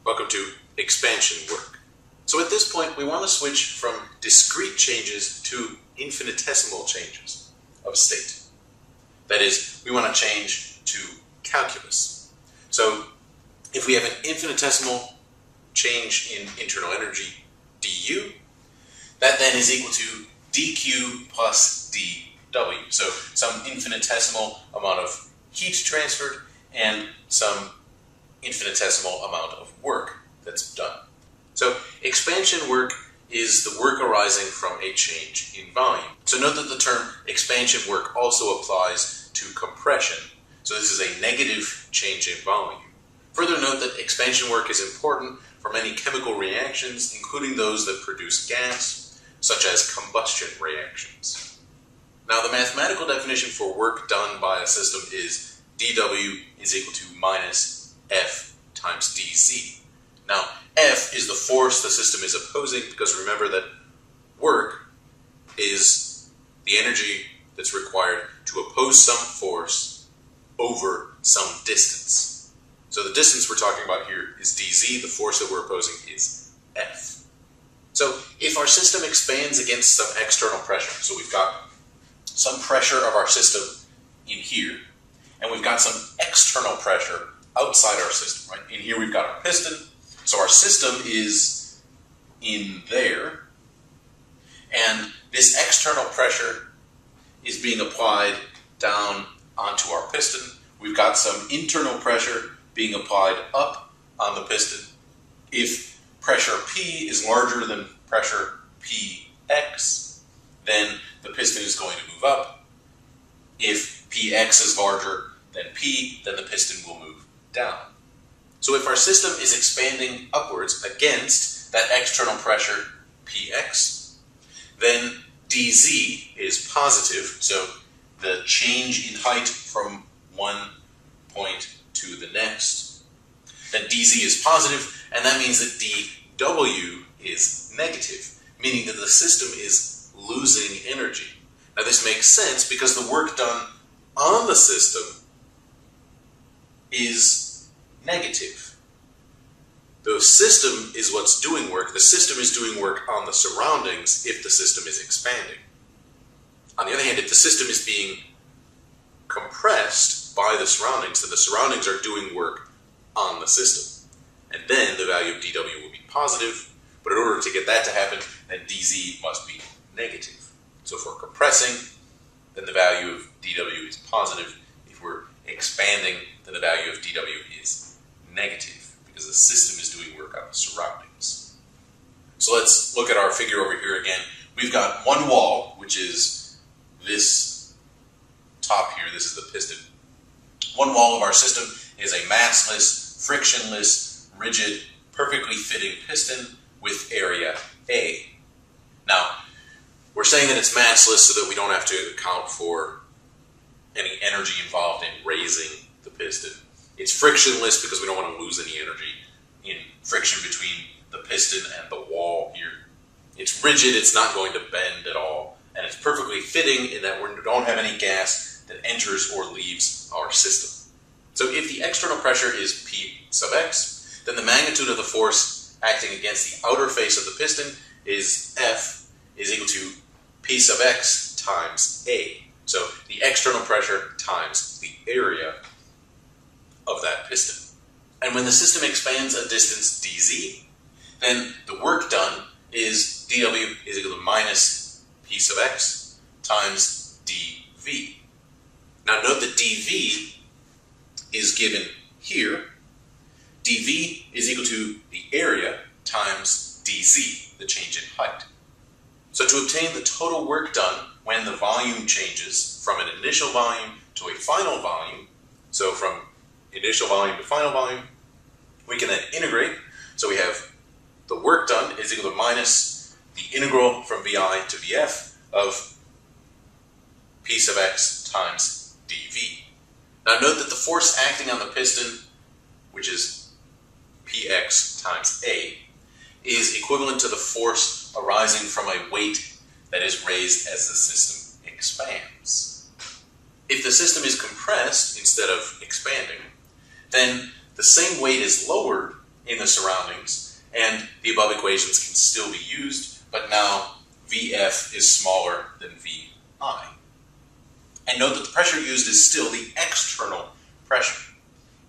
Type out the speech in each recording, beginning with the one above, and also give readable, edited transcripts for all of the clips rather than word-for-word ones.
Welcome to expansion work. So at this point, we want to switch from discrete changes to infinitesimal changes of state. That is, we want to change to calculus. So if we have an infinitesimal change in internal energy, du, that then is equal to dq plus dw. So some infinitesimal amount of heat transferred and some infinitesimal amount of work that's done. So expansion work is the work arising from a change in volume. So note that the term expansion work also applies to compression. So this is a negative change in volume. Further note that expansion work is important for many chemical reactions, including those that produce gas, such as combustion reactions. Now, the mathematical definition for work done by a system is dW is equal to minus F times dZ. Now, F is the force the system is opposing, because remember that work is the energy that's required to oppose some force over some distance. So the distance we're talking about here is dZ, the force that we're opposing is F. So if our system expands against some external pressure, so we've got some pressure of our system in here, and we've got some external pressure outside our system, right? In here we've got our piston, so our system is in there, and this external pressure is being applied down onto our piston. We've got some internal pressure being applied up on the piston. If pressure P is larger than pressure Px, then the piston is going to move up. If Px is larger than P, then the piston will move down. So if our system is expanding upwards against that external pressure Px, then dZ is positive, so the change in height from one point to the next. Then dZ is positive, and that means that dW is negative, meaning that the system is losing energy. Now this makes sense because the work done on the system is negative. The system is what's doing work. The system is doing work on the surroundings if the system is expanding. On the other hand, if the system is being compressed by the surroundings, then the surroundings are doing work on the system. And then the value of dW will be positive, but in order to get that to happen, then dZ must be negative. So if we're compressing, then the value of dW is positive. If we're expanding, then the value of dW is negative, because the system is doing work on the surroundings. So let's look at our figure over here again. We've got one wall, which is this top here. This is the piston. One wall of our system is a massless, frictionless, rigid, perfectly fitting piston with area A. Now, we're saying that it's massless so that we don't have to account for any energy involved in raising the piston. It's frictionless because we don't want to lose any energy in friction between the piston and the wall here. It's rigid, it's not going to bend at all, and it's perfectly fitting in that we don't have any gas that enters or leaves our system. So if the external pressure is P sub x, then the magnitude of the force acting against the outer face of the piston is F is equal to P sub x times A. So the external pressure times the area of that piston. And when the system expands a distance dz, then the work done is dW is equal to minus P sub x times dV. Now note that dV is given here. dV is equal to the area times dz, the change in height. So to obtain the total work done when the volume changes from an initial volume to a final volume, so from initial volume to final volume, we can then integrate. So we have the work done is equal to minus the integral from VI to VF of P sub x times dV. Now note that the force acting on the piston, which is Px times A, is equivalent to the force arising from a weight that is raised as the system expands. If the system is compressed instead of expanding, then the same weight is lowered in the surroundings, and the above equations can still be used, but now Vf is smaller than Vi. And note that the pressure used is still the external pressure,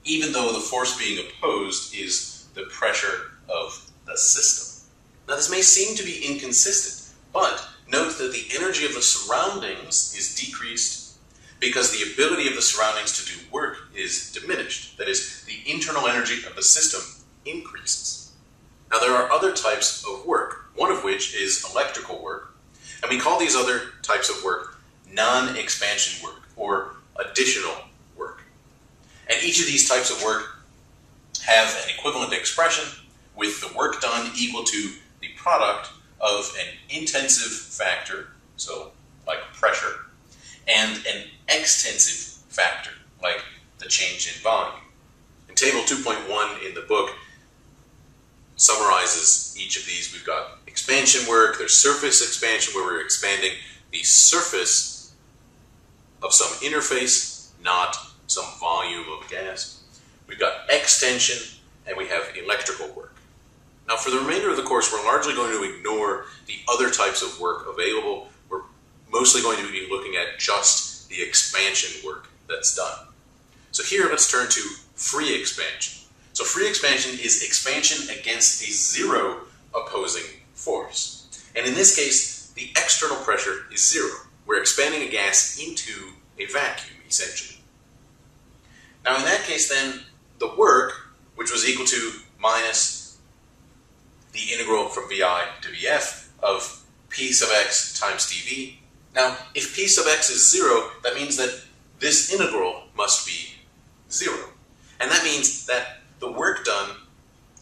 even though the force being opposed is the pressure of the system. Now this may seem to be inconsistent, but note that the energy of the surroundings is decreased because the ability of the surroundings to do work is diminished. That is, the internal energy of the system increases. Now there are other types of work, one of which is electrical work, and we call these other types of work non-expansion work or additional work. And each of these types of work have an equivalent expression with the work done equal to the product of an intensive factor, so like pressure, and an extensive factor, like the change in volume. And table 2.1 in the book summarizes each of these. We've got expansion work, there's surface expansion where we're expanding the surface of some interface, not some volume of gas. We've got extension, and we have electrical work. Now for the remainder of the course, we're largely going to ignore the other types of work available. We're mostly going to be looking at just the expansion work that's done. So here, let's turn to free expansion. So free expansion is expansion against a zero opposing force. And in this case, the external pressure is zero. We're expanding a gas into a vacuum, essentially. Now in that case then, the work, which was equal to minus the integral from Vi to Vf of P sub x times dV. Now, if P sub x is 0, that means that this integral must be 0. And that means that the work done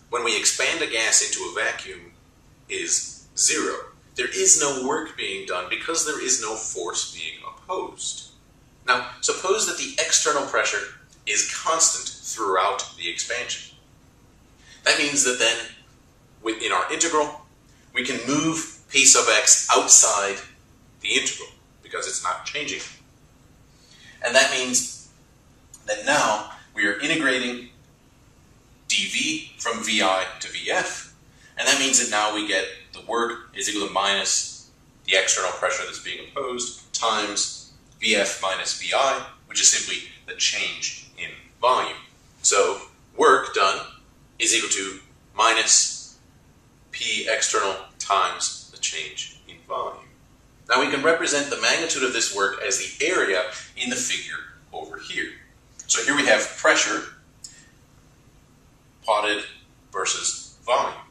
when we expand a gas into a vacuum is 0. There is no work being done because there is no force being opposed. Now, suppose that the external pressure is constant throughout the expansion. That means that then, in our integral, we can move P sub x outside the integral because it's not changing. And that means that now we are integrating dV from Vi to Vf, and that means that now we get the work is equal to minus the external pressure that's being opposed times Vf minus Vi, which is simply the change in volume. So work done is equal to minus P external times the change in volume. Now we can represent the magnitude of this work as the area in the figure over here. So here we have pressure plotted versus volume.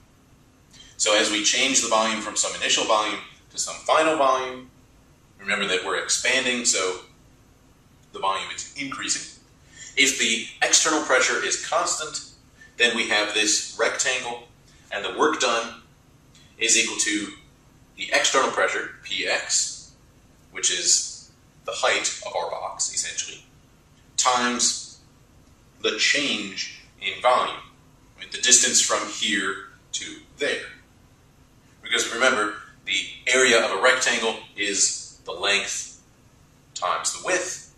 So as we change the volume from some initial volume to some final volume, remember that we're expanding, so the volume is increasing. If the external pressure is constant, then we have this rectangle, and the work done is equal to the external pressure, Px, which is the height of our box, essentially, times the change in volume, I mean, the distance from here to there. Because remember, the area of a rectangle is the length times the width,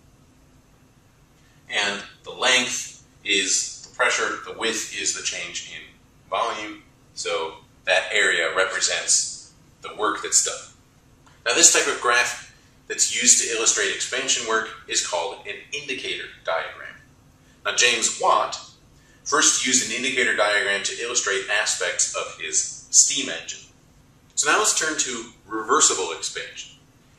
and the length is the pressure, the width is the change in volume, so that area represents the work that's done. Now this type of graph that's used to illustrate expansion work is called an indicator diagram. Now James Watt first used an indicator diagram to illustrate aspects of his steam engine. So now let's turn to reversible expansion.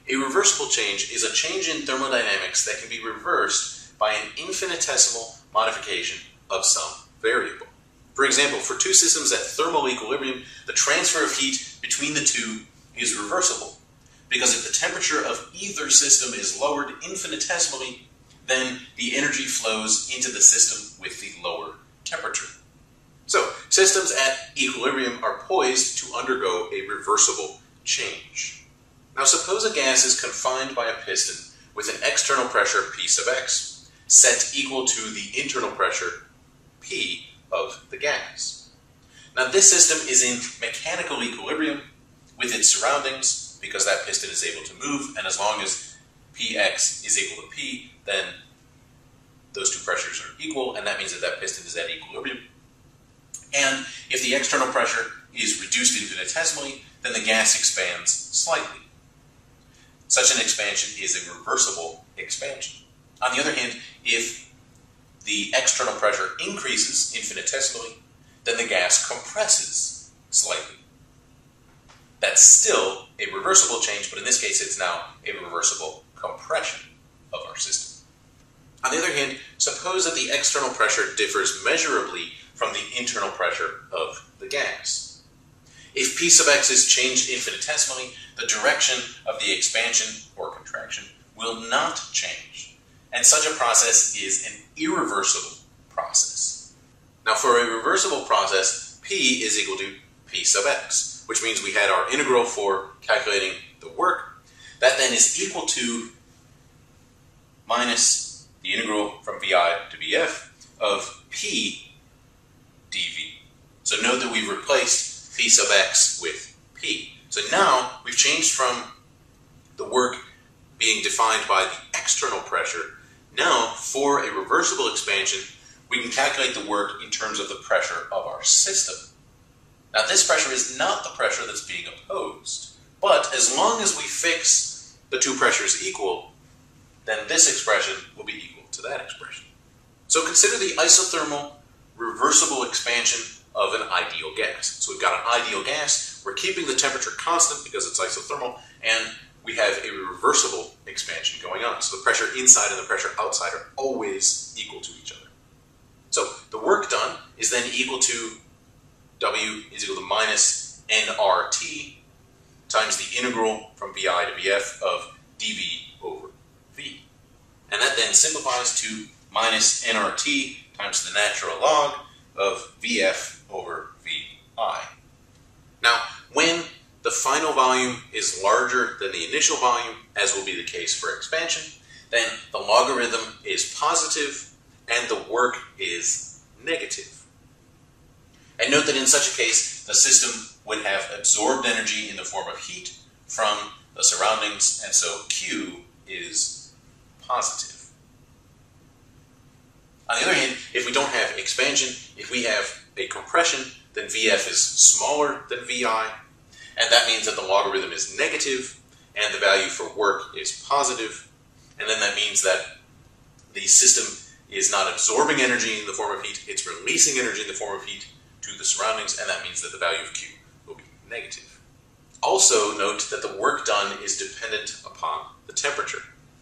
A reversible change is a change in thermodynamics that can be reversed by an infinitesimal modification of some variable. For example, for two systems at thermal equilibrium, the transfer of heat between the two is reversible, because if the temperature of either system is lowered infinitesimally, then the energy flows into the system with the lower temperature. So, systems at equilibrium are poised to undergo a reversible change. Now suppose a gas is confined by a piston with an external pressure P sub x, set equal to the internal pressure P of the gas. Now this system is in mechanical equilibrium with its surroundings because that piston is able to move, and as long as Px is equal to P, then those two pressures are equal, and that means that that piston is at equilibrium. And if the external pressure is reduced infinitesimally, then the gas expands slightly. Such an expansion is a reversible expansion. On the other hand, if the external pressure increases infinitesimally, then the gas compresses slightly. That's still a reversible change, but in this case it's now a reversible compression of our system. On the other hand, suppose that the external pressure differs measurably from the internal pressure of the gas. If P sub x is changed infinitesimally, the direction of the expansion or contraction will not change, and such a process is an irreversible process. Now, for a reversible process, P is equal to P sub x, which means we had our integral for calculating the work. That then is equal to minus the integral from VI to VF of P dV. So note that we've replaced P sub x with P. So now we've changed from the work being defined by the external pressure. Now, for a reversible expansion, we can calculate the work in terms of the pressure of our system. Now, this pressure is not the pressure that's being opposed, but as long as we fix the two pressures equal, then this expression will be equal to that expression. So consider the isothermal reversible expansion of an ideal gas. So we've got an ideal gas, we're keeping the temperature constant because it's isothermal, and we have a reversible expansion going on. So the pressure inside and the pressure outside are always equal to each other. So the work done is then equal to W is equal to minus nRT times the integral from VI to VF of dV over V. And that then simplifies to minus nRT times the natural log of VF over VI. Now, when the final volume is larger than the initial volume, as will be the case for expansion, then the logarithm is positive and the work is negative. And note that in such a case, the system would have absorbed energy in the form of heat from the surroundings, and so Q is positive. On the other hand, if we don't have expansion, if we have a compression, then VF is smaller than VI, and that means that the logarithm is negative, and the value for work is positive, and then that means that the system is not absorbing energy in the form of heat, it's releasing energy in the form of heat to the surroundings, and that means that the value of Q will be negative. Also note that the work done is dependent upon the temperature.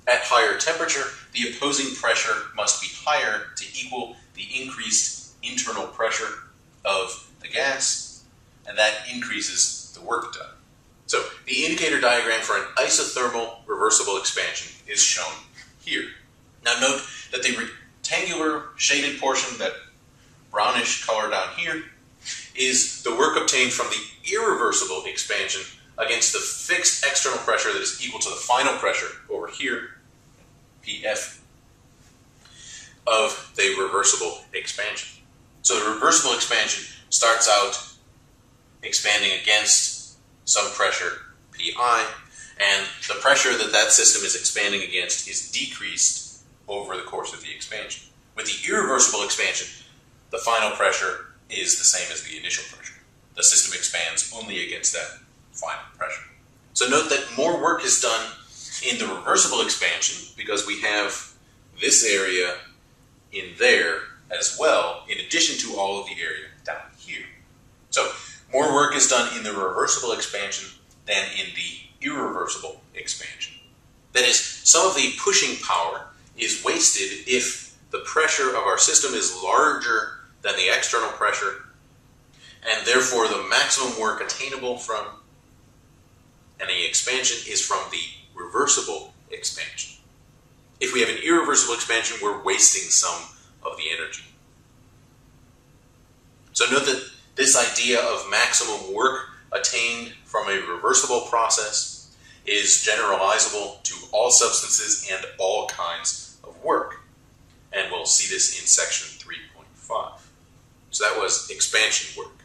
At higher temperature, the opposing pressure must be higher to equal the increased internal pressure of the gas, and that increases the work done. So the indicator diagram for an isothermal reversible expansion is shown here. Now note that the rectangular shaded portion, that brownish color down here, is the work obtained from the irreversible expansion against the fixed external pressure that is equal to the final pressure over here, PF, of the reversible expansion. So the reversible expansion starts out expanding against some pressure, Pi, and the pressure that that system is expanding against is decreased over the course of the expansion. With the irreversible expansion, the final pressure is the same as the initial pressure. The system expands only against that final pressure. So note that more work is done in the reversible expansion because we have this area in there as well, in addition to all of the area down here. So more work is done in the reversible expansion than in the irreversible expansion. That is, some of the pushing power is wasted if the pressure of our system is larger than the external pressure, and therefore the maximum work attainable from any expansion is from the reversible expansion. If we have an irreversible expansion, we're wasting some of the energy. So note that this idea of maximum work attained from a reversible process is generalizable to all substances and all kinds of work. And we'll see this in section 3.5. So that was expansion work.